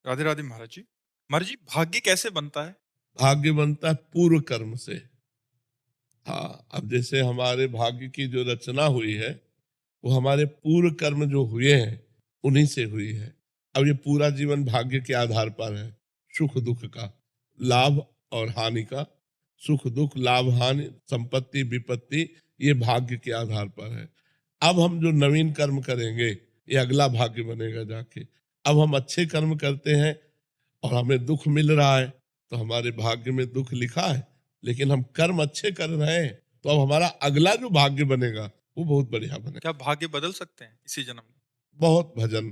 राधे राधे महाराज जी। महाराज जी, भाग्य कैसे बनता है? भाग्य बनता है पूर्व कर्म से। हाँ, अब जैसे हमारे भाग्य की जो रचना हुई है, वो हमारे पूर्व कर्म जो हुए हैं, उन्हीं से हुई है। अब ये पूरा जीवन भाग्य के आधार पर है, सुख दुख का, लाभ और हानि का। सुख दुख, लाभ हानि, संपत्ति विपत्ति, ये भाग्य के आधार पर है। अब हम जो नवीन कर्म करेंगे, ये अगला भाग्य बनेगा जाके। अब हम अच्छे कर्म करते हैं और हमें दुख मिल रहा है, तो हमारे भाग्य में दुख लिखा है। लेकिन हम कर्म अच्छे कर रहे हैं, तो अब हमारा अगला जो भाग्य बनेगा वो बहुत बढ़िया बनेगा। क्या भाग्य बदल सकते हैं इसी जन्म में? बहुत भजन।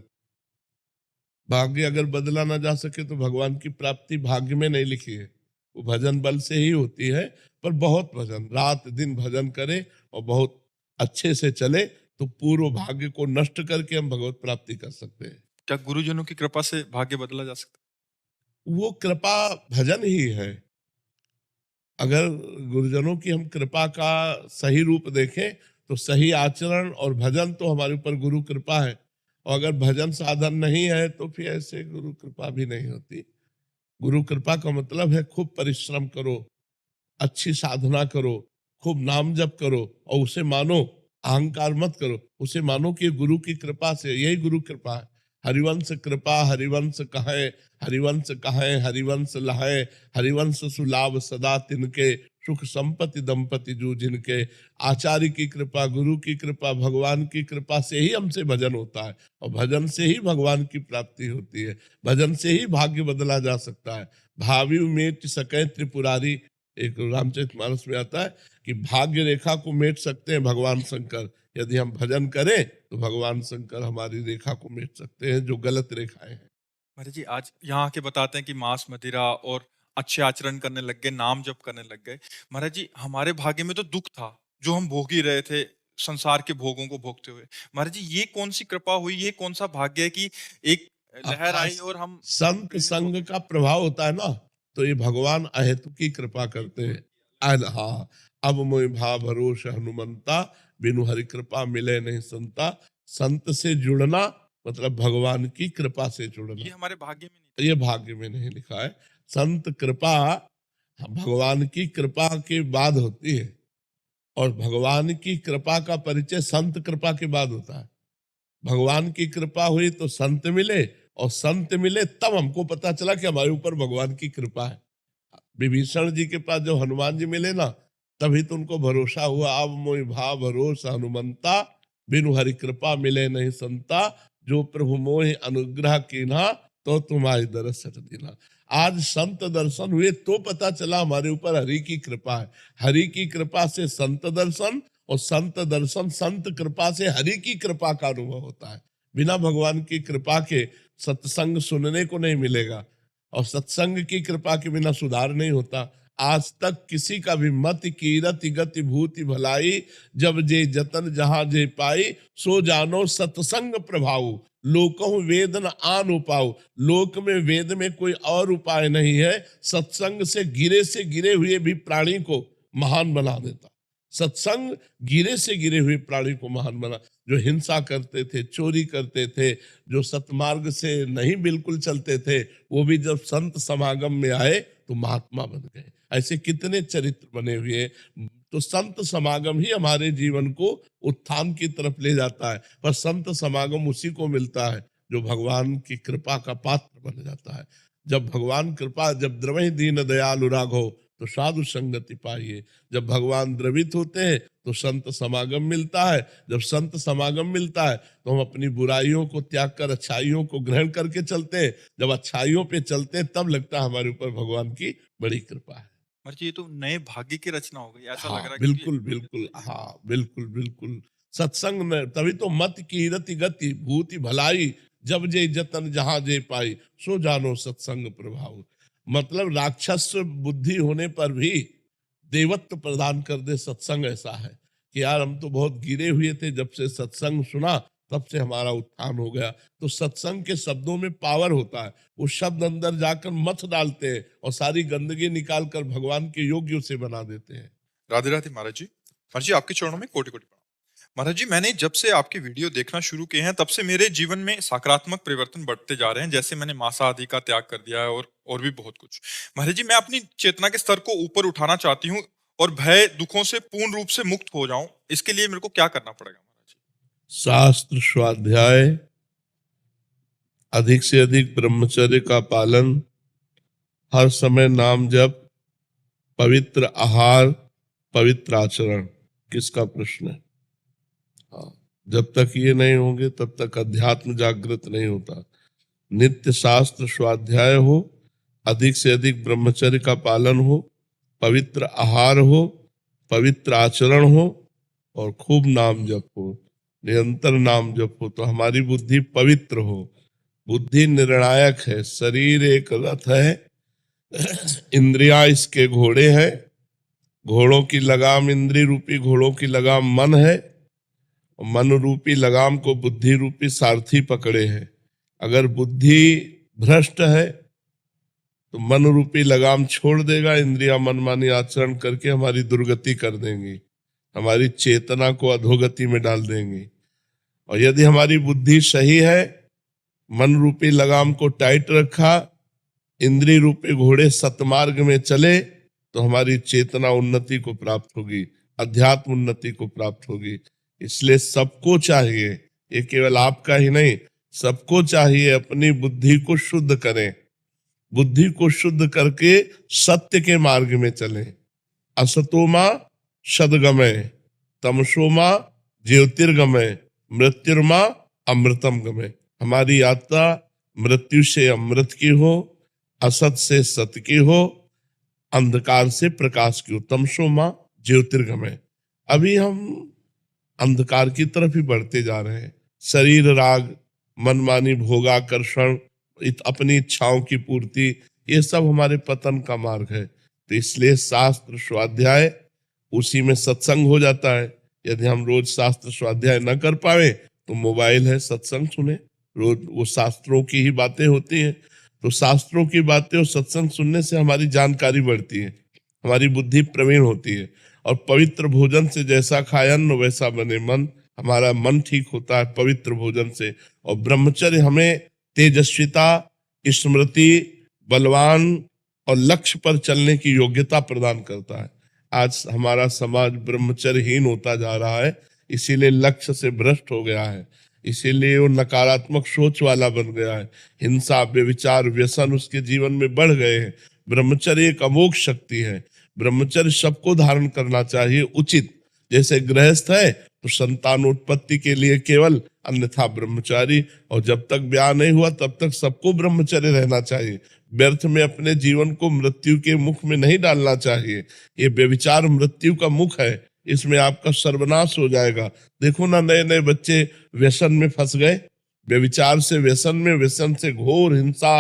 भाग्य अगर बदला ना जा सके तो भगवान की प्राप्ति भाग्य में नहीं लिखी है, वो भजन बल से ही होती है। पर बहुत भजन, रात दिन भजन करे और बहुत अच्छे से चले, तो पूर्व भाग्य को नष्ट करके हम भगवत प्राप्ति कर सकते हैं। क्या गुरुजनों की कृपा से भाग्य बदला जा सकता वो कृपा भजन ही है। अगर गुरुजनों की हम कृपा का सही रूप देखें, तो सही आचरण और भजन तो हमारे ऊपर गुरु कृपा है। और अगर भजन साधन नहीं है तो फिर ऐसे गुरु कृपा भी नहीं होती। गुरु कृपा का मतलब है खूब परिश्रम करो, अच्छी साधना करो, खूब नाम जप करो और उसे मानो। अहंकार मत करो, उसे मानो कि गुरु की कृपा से, यही गुरु कृपा है। हरिवंश कृपा हरिवंश कहे, हरिवंश कहे हरिवंश लहे, हरिवंश सुलाभ सदा तिनके, सुख संपत्ति दंपति जो जिनके। आचार्य की कृपा, गुरु की कृपा, भगवान की कृपा से ही हमसे भजन होता है, और भजन से ही भगवान की प्राप्ति होती है। भजन से ही भाग्य बदला जा सकता है। भावी मेट सकै त्रिपुरारी, एक रामचरितमानस में आता है कि भाग्य रेखा को मेट सकते हैं भगवान शंकर। यदि हम भजन करें तो भगवान शंकर हमारी रेखा को मेट सकते हैं, जो गलत रेखाएं हैं। महाराज जी, आज यहाँ आके बताते हैं कि मांस मदिरा और अच्छे आचरण करने लग गए, नाम जप करने लग गए। महाराज जी, हमारे भाग्य में तो दुख था, जो हम भोग ही रहे थे, संसार के भोगों को भोगते हुए। महाराज जी, ये कौन सी कृपा हुई, ये कौन सा भाग्य है कि एक लहर हाँ, आई और हम संत प्रेरित हो संग गए? का प्रभाव होता है ना, तो ये भगवान अहेतु की कृपा करते हैं। हाँ, अब मोहि भाव भरोस हनुमंता, बिनु हरि कृपा मिले नहीं संता। संत से जुड़ना मतलब भगवान की कृपा से ये जुड़ना। हमारे भाग्य में नहीं था। ये भाग्य में नहीं लिखा है। संत कृपा भगवान की कृपा के बाद होती है, और भगवान की कृपा का परिचय संत कृपा के बाद होता है। भगवान की कृपा हुई तो संत मिले, और संत मिले तब हमको पता चला कि हमारे ऊपर भगवान की कृपा है। विभीषण जी के पास जब हनुमान जी मिले ना, तभी तो उनको भरोसा हुआ। अब मोहि भाव भरोसा हनुमंता, बिनु हरि कृपा मिले नहीं संता। जो प्रभु मोहि अनुग्रह कीन्हा, तो तुम्हारी दरस सच दीना। आज संत दर्शन हुए तो पता चला हमारे ऊपर हरि की कृपा है। हरि की कृपा से संत दर्शन, और संत दर्शन संत कृपा से हरि की कृपा का अनुभव होता है। बिना भगवान की कृपा के सत्संग सुनने को नहीं मिलेगा, और सत्संग की कृपा के बिना सुधार नहीं होता। आज तक किसी का भी मत कीरति गति भूति भलाई, जब जे जतन जहां जे पाई, सो जानो सत्संग प्रभाव। लोकहु वेद न आन उपाऊ। लोक में वेद में कोई और उपाय नहीं है। सत्संग से गिरे हुए भी प्राणी को महान बना देता। सत्संग गिरे से गिरे हुए प्राणी को महान बना। जो हिंसा करते थे, चोरी करते थे, जो सतमार्ग से नहीं बिल्कुल चलते थे, वो भी जब संत समागम में आए तो महात्मा बन गए। ऐसे कितने चरित्र बने हुए हैं। तो संत समागम ही हमारे जीवन को उत्थान की तरफ ले जाता है। पर संत समागम उसी को मिलता है जो भगवान की कृपा का पात्र बन जाता है। जब भगवान कृपा, जब द्रवहि दीन दयालु राघव, तो साधु संगति पाइए। जब भगवान द्रवित होते हैं तो संत समागम मिलता है। जब संत समागम मिलता है तो हम अपनी बुराइयों को त्याग कर अच्छाइयों को ग्रहण करके चलते हैं। जब अच्छाइयों पे चलते हैं तब लगता है हमारे ऊपर भगवान की बड़ी कृपा है। महाराज जी, ये तो नए भाग्य की रचना हो गई, ऐसा लग हाँ रहा है, क्योंकि बिल्कुल बिल्कुल, हाँ बिल्कुल बिल्कुल। सत्संग में तभी तो मत की रति गति भूति भलाई, जब जे जतन जहां जे पाई, सो जानो सत्संग प्रभाव। मतलब राक्षस बुद्धि होने पर भी देवत्व प्रदान कर दे सत्संग। ऐसा है कि यार हम तो बहुत गिरे हुए थे, जब से सत्संग सुना तब से हमारा उत्थान हो गया। तो सत्संग के शब्दों में पावर होता है। वो शब्द अंदर जाकर मथ डालते हैं और सारी गंदगी निकाल कर भगवान के योग्य से बना देते हैं। राधे राधे महाराज जी। महाराज जी, आपके चरणों में कोटि कोटि प्रणाम। महाराज जी, मैंने जब से आपकी वीडियो देखना शुरू किए हैं तब से मेरे जीवन में सकारात्मक परिवर्तन बढ़ते जा रहे हैं। जैसे मैंने मांसाहारी का त्याग कर दिया है और भी बहुत कुछ। महाराज जी, मैं अपनी चेतना के स्तर को ऊपर उठाना चाहती हूँ और भय दुखों से पूर्ण रूप से मुक्त हो जाऊं। इसके लिए मेरे को क्या करना पड़ेगा महाराज जी? शास्त्र स्वाध्याय, अधिक से अधिक ब्रह्मचर्य का पालन, हर समय नाम जप, पवित्र आहार, पवित्र आचरण। किसका प्रश्न है? हाँ, जब तक ये नहीं होंगे तब तक अध्यात्म जागृत नहीं होता। नित्य शास्त्र स्वाध्याय हो, अधिक से अधिक ब्रह्मचर्य का पालन हो, पवित्र आहार हो, पवित्र आचरण हो और खूब नाम जप हो, निरंतर नाम जप हो, तो हमारी बुद्धि पवित्र हो। बुद्धि निर्णायक है। शरीर एक रथ है, इंद्रियां इसके घोड़े हैं। घोड़ों की लगाम, इंद्रिय रूपी घोड़ों की लगाम मन है, और मन रूपी लगाम को बुद्धि रूपी सारथी पकड़े है। अगर बुद्धि भ्रष्ट है तो मन रूपी लगाम छोड़ देगा, इंद्रिया मनमानी आचरण करके हमारी दुर्गति कर देंगी, हमारी चेतना को अधोगति में डाल देंगी। और यदि हमारी बुद्धि सही है, मन रूपी लगाम को टाइट रखा, इंद्रिय रूपी घोड़े सतमार्ग में चले, तो हमारी चेतना उन्नति को प्राप्त होगी, अध्यात्म उन्नति को प्राप्त होगी। इसलिए सबको चाहिए, ये केवल आपका ही नहीं, सबको चाहिए अपनी बुद्धि को शुद्ध करें। बुद्धि को शुद्ध करके सत्य के मार्ग में चलें। असतोमा सदगमय, तमसोमा ज्योतिर्गमय, मृत्युर्मा अमृतम गमय। हमारी यात्रा मृत्यु से अमृत की हो, असत से सत्य की हो, अंधकार से प्रकाश की हो। तमसोमा ज्योतिर्गमय। अभी हम अंधकार की तरफ ही बढ़ते जा रहे हैं। शरीर राग, मनमानी भोगाकर्षण, अपनी इच्छाओं की पूर्ति, ये सब हमारे पतन का मार्ग है। तो इसलिए शास्त्र स्वाध्याय, उसी में सत्संग हो जाता है। यदि हम रोज शास्त्र स्वाध्याय न कर पाए तो मोबाइल है, सत्संग सुने। रोज वो शास्त्रों की ही बातें होती हैं, तो शास्त्रों की बातें और सत्संग सुनने से हमारी जानकारी बढ़ती है, हमारी बुद्धि प्रवीण होती है। और पवित्र भोजन से जैसा खाए अन्न वैसा बने मन, हमारा मन ठीक होता है पवित्र भोजन से। और ब्रह्मचर्य हमें तेजस्विता, स्मृति, बलवान और लक्ष्य पर चलने की योग्यता प्रदान करता है। आज हमारा समाज ब्रह्मचर्यहीन होता जा रहा है, इसीलिए लक्ष्य से भ्रष्ट हो गया है, इसीलिए वो नकारात्मक सोच वाला बन गया है। हिंसा, व्यभिचार, व्यसन उसके जीवन में बढ़ गए हैं। ब्रह्मचर्य एक अमोघ शक्ति है। ब्रह्मचर्य सबको धारण करना चाहिए उचित। जैसे गृहस्थ है तो संतानोत्पत्ति के लिए केवल, अन्यथा ब्रह्मचारी। और जब तक ब्याह नहीं हुआ तब तक सबको ब्रह्मचर्य रहना चाहिए। व्यर्थ में अपने जीवन को मृत्यु के मुख में नहीं डालना चाहिए। ये व्यभिचार मृत्यु का मुख है, इसमें आपका सर्वनाश हो जाएगा। देखो ना, नए नए बच्चे व्यसन में फंस गए, व्यभिचार से व्यसन में, व्यसन से घोर हिंसा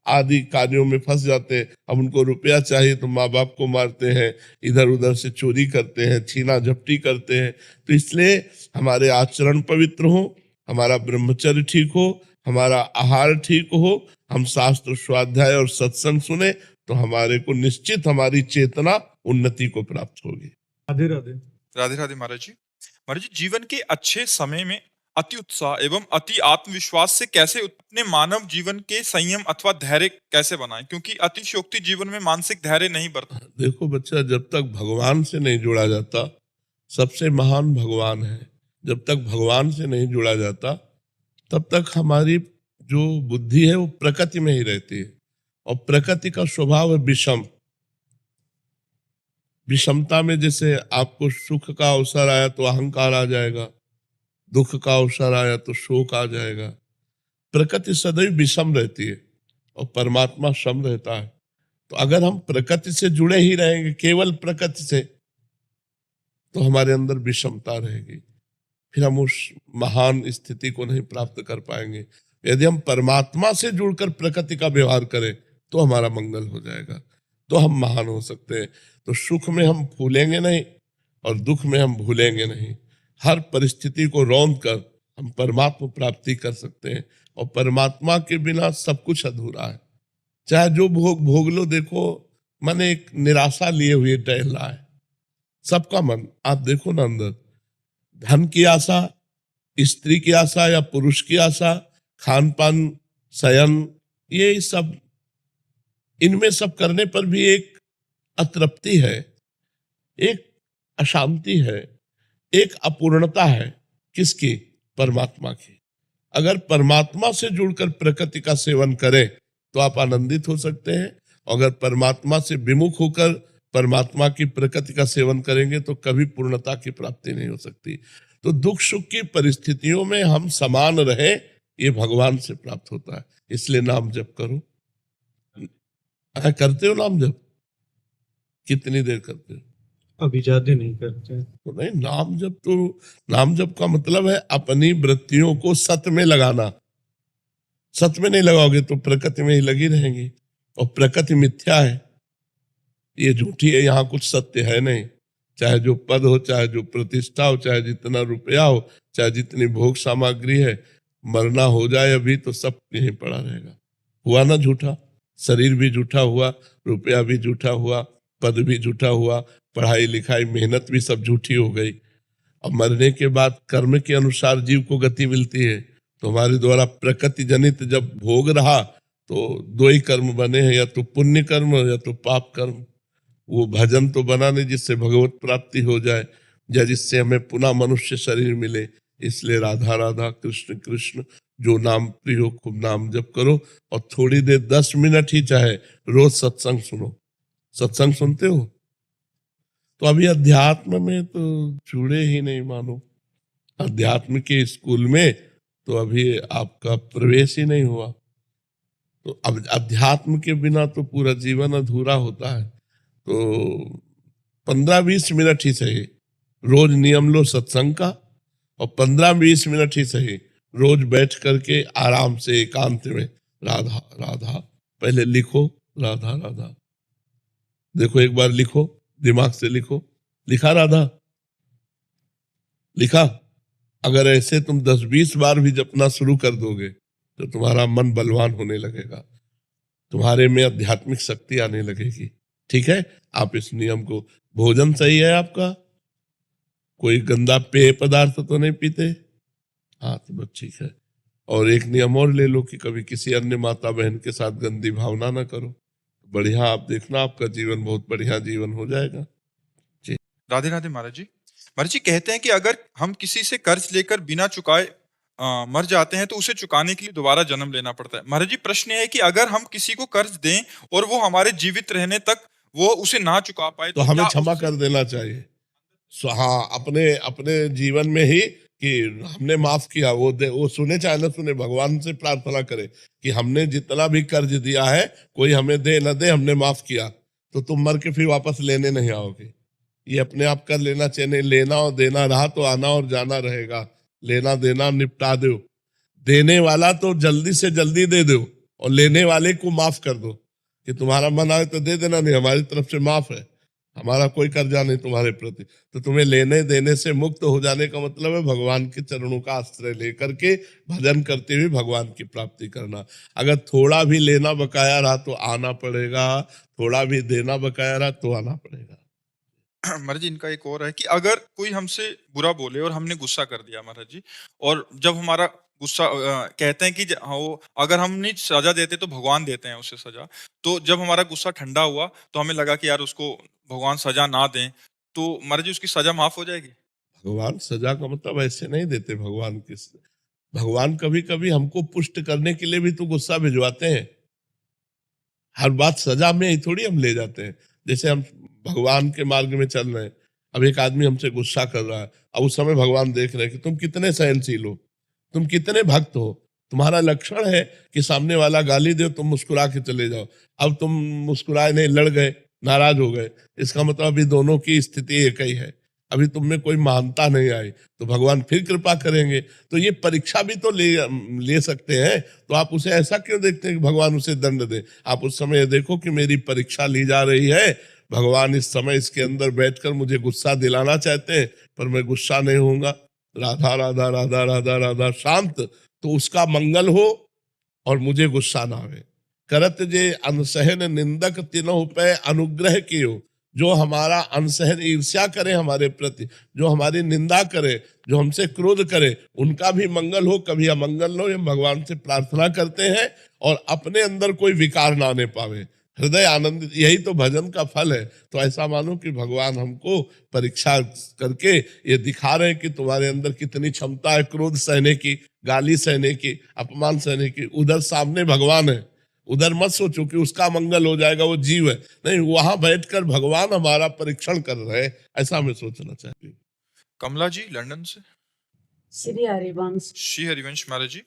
आदि कार्यों में फंस जाते हैं। अब उनको रुपया चाहिए तो माँ बाप को मारते हैं, इधर उधर से चोरी करते हैं, छीना झपटी करते हैं। तो इसलिए हमारे आचरण पवित्र हो, हमारा ब्रह्मचर्य ठीक हो, हमारा आहार ठीक हो, हम शास्त्र स्वाध्याय और सत्संग सुने, तो हमारे को निश्चित हमारी चेतना उन्नति को प्राप्त होगी। राधे राधे। राधे राधे महाराज जी। महाराज जी, जीवन के अच्छे समय में अति उत्साह एवं अति आत्मविश्वास से कैसे अपने मानव जीवन के संयम अथवा धैर्य कैसे बनाएं, क्योंकि अतिशयोक्ति जीवन में मानसिक धैर्य नहीं बरता। देखो बच्चा, जब तक भगवान से नहीं जुड़ा जाता, सबसे महान भगवान है, जब तक भगवान से नहीं जुड़ा जाता तब तक हमारी जो बुद्धि है वो प्रकृति में ही रहती है। और प्रकृति का स्वभाव है विषम। विषमता में जैसे आपको सुख का अवसर आया तो अहंकार आ जाएगा, दुख का अवसर आया तो शोक आ जाएगा। प्रकृति सदैव विषम रहती है और परमात्मा सम रहता है। तो अगर हम प्रकृति से जुड़े ही रहेंगे, केवल प्रकृति से, तो हमारे अंदर विषमता रहेगी, फिर हम उस महान स्थिति को नहीं प्राप्त कर पाएंगे। यदि हम परमात्मा से जुड़कर प्रकृति का व्यवहार करें तो हमारा मंगल हो जाएगा, तो हम महान हो सकते हैं। तो सुख में हम फूलेंगे नहीं और दुख में हम भूलेंगे नहीं। हर परिस्थिति को रौंद कर हम परमात्मा प्राप्ति कर सकते हैं। और परमात्मा के बिना सब कुछ अधूरा है। चाहे जो भोग लो। देखो, मन एक निराशा लिए हुए टहल रहा है सबका मन। आप देखो ना अंदर, धन की आशा, स्त्री की आशा या पुरुष की आशा, खान पान, शयन, ये सब, इनमें सब करने पर भी एक अतृप्ति है, एक अशांति है, एक अपूर्णता है। किसकी? परमात्मा की। अगर परमात्मा से जुड़कर प्रकृति का सेवन करें तो आप आनंदित हो सकते हैं। अगर परमात्मा से विमुख होकर परमात्मा की प्रकृति का सेवन करेंगे तो कभी पूर्णता की प्राप्ति नहीं हो सकती। तो दुख सुख की परिस्थितियों में हम समान रहे, ये भगवान से प्राप्त होता है। इसलिए नाम जप करो। करते हो नाम जप? कितनी देर करते हो? अभी ज्यादा नहीं करते हैं। तो नहीं, नाम जप तो, नाम जप का मतलब है अपनी वृत्तियों को सत्य में लगाना। सत्य में नहीं लगाओगे तो प्रकृति में ही लगी रहेंगी, और प्रकृति मिथ्या है, ये झूठी है, यहाँ कुछ सत्य है नहीं। चाहे जो पद हो, चाहे जो प्रतिष्ठा हो, चाहे जितना रुपया हो, चाहे जितनी भोग सामग्री है, मरना हो जाए अभी तो सब यहीं पड़ा रहेगा। हुआ ना झूठा? शरीर भी झूठा हुआ, रुपया भी झूठा हुआ, पद भी झूठा हुआ, पढ़ाई लिखाई मेहनत भी सब झूठी हो गई। अब मरने के बाद कर्म के अनुसार जीव को गति मिलती है। तो हमारे द्वारा प्रकृति जनित जब भोग रहा तो दो ही कर्म बने हैं, या तो पुण्य कर्म या तो पाप कर्म। वो भजन तो बना नहीं जिससे भगवत प्राप्ति हो जाए, या जिससे हमें पुनः मनुष्य शरीर मिले। इसलिए राधा राधा कृष्ण कृष्ण, जो नाम प्रिय हो खूब नाम जप करो, और थोड़ी देर 10 मिनट ही चाहे रोज सत्संग सुनो। सत्संग सुनते हो? तो अभी अध्यात्म में तो जुड़े ही नहीं मानो। अध्यात्म के स्कूल में तो अभी आपका प्रवेश ही नहीं हुआ। तो अब अध्यात्म के बिना तो पूरा जीवन अधूरा होता है। तो 15-20 मिनट ही सही रोज नियम लो सत्संग का, और 15-20 मिनट ही सही रोज बैठ करके आराम से एकांत में राधा राधा, पहले लिखो राधा राधा। देखो एक बार लिखो, दिमाग से लिखो। लिखा राधा? लिखा? अगर ऐसे तुम 10-20 बार भी जपना शुरू कर दोगे तो तुम्हारा मन बलवान होने लगेगा, तुम्हारे में आध्यात्मिक शक्ति आने लगेगी। ठीक है? आप इस नियम को, भोजन सही है आपका? कोई गंदा पेय पदार्थ तो नहीं पीते? हाँ, तो बस ठीक है। और एक नियम और ले लो कि कभी किसी अन्य माता बहन के साथ गंदी भावना ना करो। बढ़िया, आप देखना आपका जीवन बहुत बढ़िया जीवन हो जाएगा। राधे राधे महाराज जी। महाराज जी कहते हैं कि अगर हम किसी से कर्ज लेकर बिना चुकाए मर जाते हैं तो उसे चुकाने के लिए दोबारा जन्म लेना पड़ता है। महाराज जी प्रश्न ये है कि अगर हम किसी को कर्ज दें और वो हमारे जीवित रहने तक वो उसे ना चुका पाए तो तो हमें क्या क्षमा उससे- कर देना चाहिए। हाँ, अपने अपने जीवन में ही कि हमने माफ किया, वो सुने चाहे न सुने, भगवान से प्रार्थना करे कि हमने जितना भी कर्ज दिया है कोई हमें दे न दे, हमने माफ किया। तो तुम मर के फिर वापस लेने नहीं आओगे। ये अपने आप कर लेना चाहिए। लेना और देना रहा तो आना और जाना रहेगा। लेना देना निपटा दो। देने वाला तो जल्दी से जल्दी दे दो, और लेने वाले को माफ कर दो कि तुम्हारा मन आए तो दे देना, नहीं हमारी तरफ से माफ है, हमारा कोई कर्जा नहीं तुम्हारे प्रति। तो तुम्हें लेने देने से मुक्त हो जाने का मतलब है भगवान के चरणों का आश्रय लेकर के भजन करते हुए भगवान की प्राप्ति करना। अगर थोड़ा भी लेना बकाया रहा तो आना पड़ेगा, थोड़ा भी देना बकाया रहा तो आना पड़ेगा। महाराज जी इनका एक और है कि अगर कोई हमसे बुरा बोले और हमने गुस्सा कर दिया महाराज जी, और जब हमारा गुस्सा कहते हैं कि हाँ, वो अगर हम नहीं सजा देते तो भगवान देते हैं उसे सजा। तो जब हमारा गुस्सा ठंडा हुआ तो हमें लगा कि यार उसको भगवान सजा ना दें, तो महाराज जी उसकी सजा माफ हो जाएगी? भगवान सजा का मतलब ऐसे नहीं देते। भगवान कभी कभी हमको पुष्ट करने के लिए भी तो गुस्सा भिजवाते हैं। हर बात सजा में ही थोड़ी हम ले जाते हैं। जैसे हम भगवान के मार्ग में चल रहे हैं, अब एक आदमी हमसे गुस्सा कर रहा है, अब उस समय भगवान देख रहे हैं कि तुम कितने सहनशील हो, तुम कितने भक्त हो। तुम्हारा लक्षण है कि सामने वाला गाली दे तुम मुस्कुरा के चले जाओ। अब तुम मुस्कुराए नहीं, लड़ गए, नाराज हो गए, इसका मतलब अभी दोनों की स्थिति एक ही है। अभी तुम में कोई महानता नहीं आई, तो भगवान फिर कृपा करेंगे। तो ये परीक्षा भी तो ले सकते हैं। तो आप उसे ऐसा क्यों देखते हैं कि भगवान उसे दंड दे? आप उस समय देखो कि मेरी परीक्षा ली जा रही है, भगवान इस समय इसके अंदर बैठकर मुझे गुस्सा दिलाना चाहते हैं, पर मैं गुस्सा नहीं होऊंगा। राधा राधा राधा राधा राधा, शांत, तो उसका मंगल हो और मुझे गुस्सा ना आवे। करत जे अनसहन निंदक तिनहु पे अनुग्रह कियो, जो हमारा अनसहन ईर्ष्या करे हमारे प्रति, जो हमारी निंदा करे, जो हमसे क्रोध करे, उनका भी मंगल हो, कभी अमंगल हो, ये भगवान से प्रार्थना करते हैं और अपने अंदर कोई विकार ना आने पावे, हृदय आनंदित। यही तो भजन का फल है। तो ऐसा मानो कि भगवान हमको परीक्षा करके ये दिखा रहे हैं कि तुम्हारे अंदर कितनी क्षमता है क्रोध सहने की, गाली सहने की, अपमान सहने की। उधर सामने भगवान है, उधर मत सोचो कि उसका मंगल हो जाएगा, वो जीव है, नहीं, वहां बैठकर भगवान हमारा परीक्षण कर रहे हैं, ऐसा मैं सोचना चाहती हूँ। कमला जी लंदन से। श्री हरिवंश। श्री हरिवंश महाराज जी,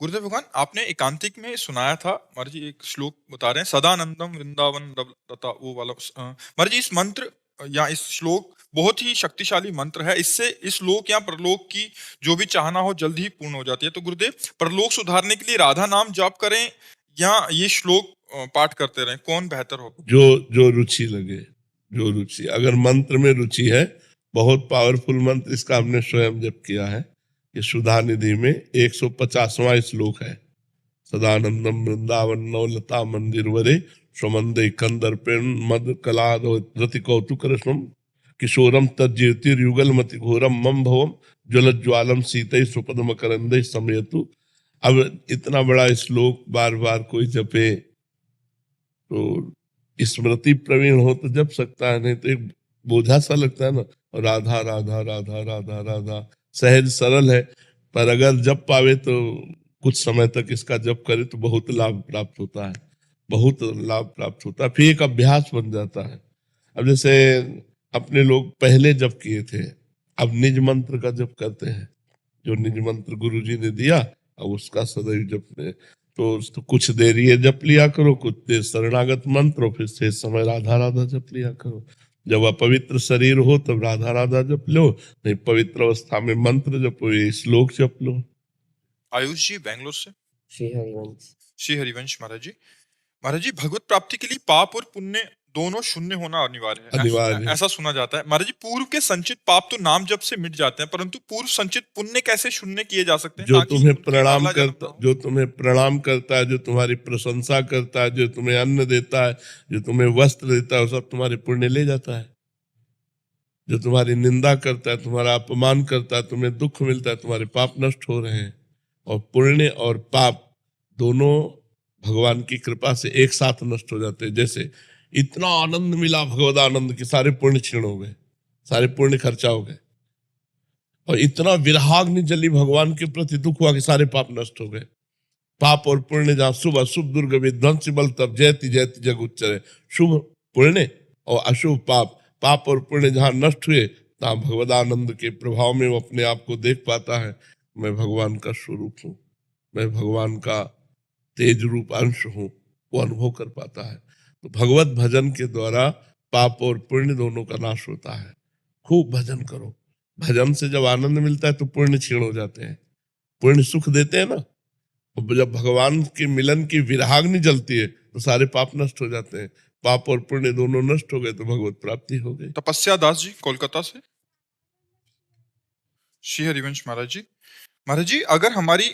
गुरुदेव भगवान आपने एकांतिक में सुनाया था महाराज जी, एक श्लोक बता रहे हैं, सदानंदम वृंदावन रता, वो वाला महाराज जी, इस मंत्र या इस श्लोक बहुत ही शक्तिशाली मंत्र है। इससे इस लोक या परलोक की जो भी चाहना हो जल्द ही पूर्ण हो जाती है। तो गुरुदेव, परलोक सुधारने के लिए राधा नाम जाप करें या ये श्लोक पाठ करते रहें, कौन बेहतर हो? जो जो रुचि लगे, जो रुचि, अगर मंत्र में रुचि है, बहुत पावरफुल मंत्र, इसका हमने स्वयं जप किया है। ये सुधा निधि में 150वां श्लोक है। सदानंदम वृंदावन नवलता मंदिर वरे स्वमंदे कंदर पेण मद कलाद रति कौतुक रश्मम किशोरम तज्ज्योतिर्युगल मति घोरम मम भवम ज्वलज्वालम सीतै सुपदम करंदे समयतु। अब इतना बड़ा श्लोक बार बार कोई जपे तो स्मृति प्रवीण हो तो जप सकता है, नहीं तो एक बोझा सा लगता है ना। राधा राधा राधा राधा राधा सहज सरल है, पर अगर जप पावे तो कुछ समय तक इसका जप करे तो बहुत लाभ प्राप्त होता है, बहुत लाभ प्राप्त होता है, फिर एक अभ्यास बन जाता है। अब जैसे अपने लोग पहले जप किए थे, अब निज मंत्र का जप करते हैं। जो निज मंत्र गुरु जी ने दिया, अब उसका सदैव जप तो कुछ देर ये जप लिया करो, कुछ देर शरणागत मंत्र, फिर से समय राधा राधा जप लिया करो। जब अपवित्र शरीर हो तब राधा राधा जप लो, नहीं पवित्र अवस्था में मंत्र जपो, ये श्लोक जप लो। आयुष जी बेंगलोर से। श्री हरिवंश। श्री हरिवंश महाराज जी, महाराज जी, भगवत प्राप्ति के लिए पाप और पुण्य दोनों शून्य होना अनिवार्य है, अनिवार्य है। ऐसा सुना जाता है। महाराज जी, पूर्व के संचित पाप तो नाम जप से मिट जाते हैं, परंतु पूर्व संचित पुण्य कैसे शून्य किए जा सकते हैं? जो ताकि तुम्हें उनकी प्रणाम अगला जन्म करता, ना हो। जो तुम्हें प्रणाम करता है, जो तुम्हारी प्रशंसा करता है, जो तुम्हें अन्न देता है, जो तुम्हें वस्त्र देता है, वो सब तुम्हारे पुण्य ले जाता है। जो तुम्हारी निंदा करता है, तुम्हारा अपमान करता है, तुम्हें दुख मिलता है, तुम्हारे पाप नष्ट हो रहे हैं। और पुण्य और पाप दोनों भगवान की कृपा से एक साथ नष्ट हो जाते हैं। जैसे इतना आनंद मिला भगवद आनंद के, सारे पुण्य क्षीण हो गए, सारे पुण्य खर्चा हो गए। और इतना विरहाग्नि जली भगवान के प्रति दुख हुआ कि सारे पाप नष्ट हो गए। पाप और पुण्य जहाँ शुभ अशुभ दुर्ग विध्वंस बल तब जयति जयति जग उच्चरे। शुभ पुण्य और अशुभ पाप, पाप और पुण्य जहाँ नष्ट हुए, तहाँ भगवदानंद के प्रभाव में वो अपने आप को देख पाता है, मैं भगवान का स्वरूप हूँ, मैं भगवान का तेज रूप अंश हूँ, वो अनुभव कर पाता है। तो भगवत भजन के द्वारा पाप और पुण्य दोनों का नाश होता है। खूब भजन करो, भजन से जब आनंद मिलता है तो पुण्य क्षीण हो जाते हैं, पुण्य सुख देते हैं ना। और जब भगवान के मिलन की विरहाग्नि जलती है तो सारे पाप नष्ट हो जाते हैं, पाप और पुण्य दोनों नष्ट हो गए तो भगवत प्राप्ति हो गई। तपस्या दास जी कोलकाता से। श्री हरिवंश महाराज जी, महाराज जी, अगर हमारी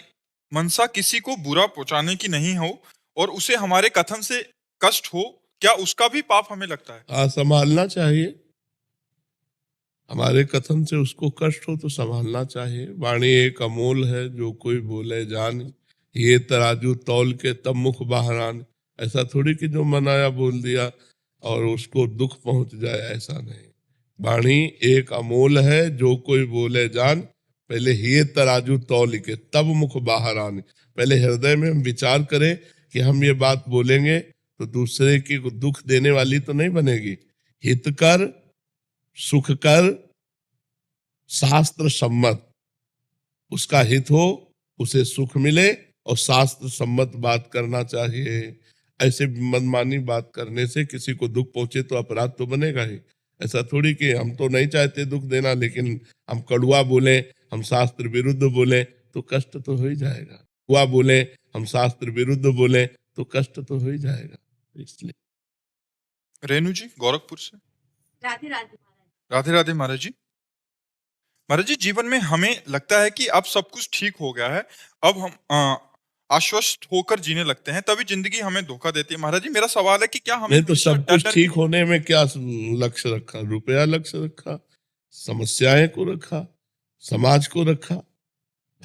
मनसा किसी को बुरा पहुंचाने की नहीं हो और उसे हमारे कथन से कष्ट हो, क्या उसका भी पाप हमें लगता है? हाँ, संभालना चाहिए। हमारे कथन से उसको कष्ट हो तो संभालना चाहिए। वाणी एक अमोल है, जो कोई बोले जान, ये तराजू तौल के तब मुख बाहर आन। ऐसा थोड़ी कि जो मनाया बोल दिया और उसको दुख पहुंच जाए, ऐसा नहीं। वाणी एक अमोल है, जो कोई बोले जान, पहले ये तराजू तौल के तब मुख बाहर आने। पहले हृदय में हम विचार करें कि हम ये बात बोलेंगे तो दूसरे की दुख देने वाली तो नहीं बनेगी। हित कर, सुख कर, शास्त्र सम्मत, उसका हित हो, उसे सुख मिले, और शास्त्र सम्मत बात करना चाहिए। ऐसे मनमानी बात करने से किसी को दुख पहुंचे तो अपराध तो बनेगा ही। ऐसा थोड़ी कि हम तो नहीं चाहते दुख देना, लेकिन हम कड़ुआ बोले, हम शास्त्र विरुद्ध बोले तो कष्ट तो हो ही जाएगा। कड़ुआ बोले, हम शास्त्र विरुद्ध बोले तो कष्ट तो हो ही जाएगा। इसलिए रेणु जी गोरखपुर से। राधे राधे महाराज। राधे राधे महाराज जी। महाराज जी, जीवन में हमें लगता है कि अब सब कुछ ठीक हो गया है, अब आश्वस्त होकर जीने लगते हैं, तभी जिंदगी हमें धोखा देती है। महाराज जी, मेरा सवाल है कि क्या हमें नहीं तो हमेशा सब डर कुछ डर ठीक के- होने में क्या लक्ष्य रखा? रुपया लक्ष्य रखा, समस्याएं को रखा, समाज को रखा,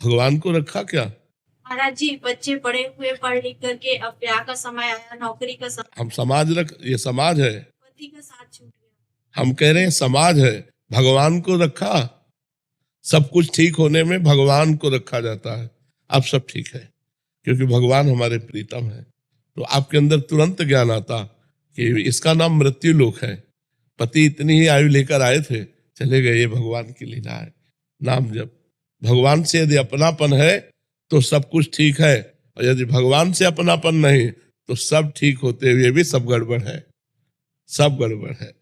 भगवान को रखा क्या? महाराज जी, बच्चे बड़े हुए, पढ़ लिख करके अब ब्याह का समय आया, नौकरी का समय, हम समाज ये समाज है, पति का साथ छूट गया। हम कह रहे हैं समाज है, भगवान को रखा। सब कुछ ठीक होने में भगवान को रखा जाता है। अब सब ठीक है क्योंकि भगवान हमारे प्रीतम है। तो आपके अंदर तुरंत ज्ञान आता कि इसका नाम मृत्यु लोक है। पति इतनी ही आयु लेकर आए थे, चले गए, ये भगवान की लीला है। नाम जप, भगवान से यदि अपनापन है तो सब कुछ ठीक है, और यदि भगवान से अपनापन नहीं तो सब ठीक होते हुए भी सब गड़बड़ है, सब गड़बड़ है।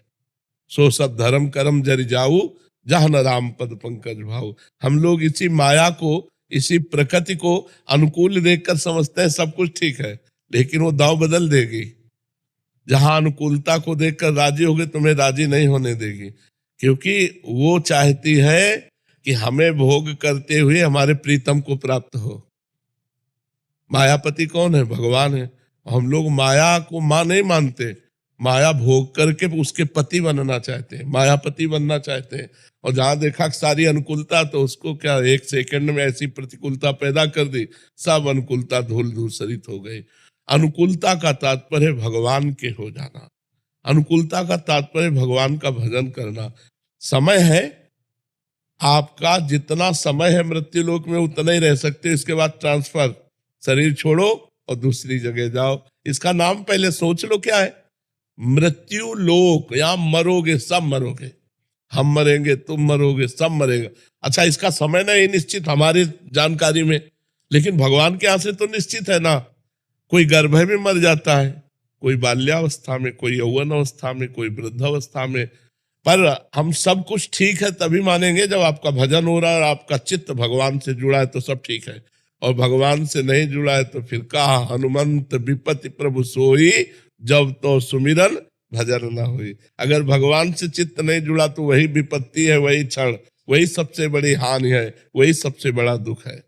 सो सब धर्म कर्म जरि जाऊ, जहाँ न राम पद पंकज भाऊ। हम लोग इसी माया को, इसी प्रकृति को अनुकूल देखकर समझते हैं सब कुछ ठीक है, लेकिन वो दाव बदल देगी। जहां अनुकूलता को देखकर राजी होगे, तुम्हें राजी नहीं होने देगी, क्योंकि वो चाहती है कि हमें भोग करते हुए हमारे प्रीतम को प्राप्त हो। मायापति कौन है? भगवान है। हम लोग माया को मां नहीं मानते, माया भोग करके उसके पति बनना चाहते हैं, मायापति बनना चाहते हैं। और जहां देखा सारी अनुकूलता, तो उसको क्या एक सेकंड में ऐसी प्रतिकूलता पैदा कर दी, सब अनुकूलता धूल धूसरित हो गई। अनुकूलता का तात्पर्य भगवान के हो जाना, अनुकूलता का तात्पर्य भगवान का भजन करना। समय है आपका, जितना समय है मृत्यु लोक में उतना ही रह सकते, इसके बाद ट्रांसफर, शरीर छोड़ो और दूसरी जगह जाओ। इसका नाम पहले सोच लो क्या है? मृत्यु लोक। यहां मरोगे, सब मरोगे, हम मरेंगे, तुम मरोगे, सब मरेगा। अच्छा, इसका समय नहीं निश्चित हमारी जानकारी में, लेकिन भगवान के यहां से तो निश्चित है ना। कोई गर्भ में मर जाता है, कोई बाल्यावस्था में, कोई यौवन अवस्था में, कोई वृद्धावस्था में। पर हम सब कुछ ठीक है तभी मानेंगे जब आपका भजन हो रहा है और आपका चित्त भगवान से जुड़ा है, तो सब ठीक है। और भगवान से नहीं जुड़ा है तो फिर कहा हनुमंत विपत्ति प्रभु सोई, जब तो सुमिरन भजन न हुई। अगर भगवान से चित्त नहीं जुड़ा तो वही विपत्ति है, वही क्षण, वही सबसे बड़ी हानि है, वही सबसे बड़ा दुख है।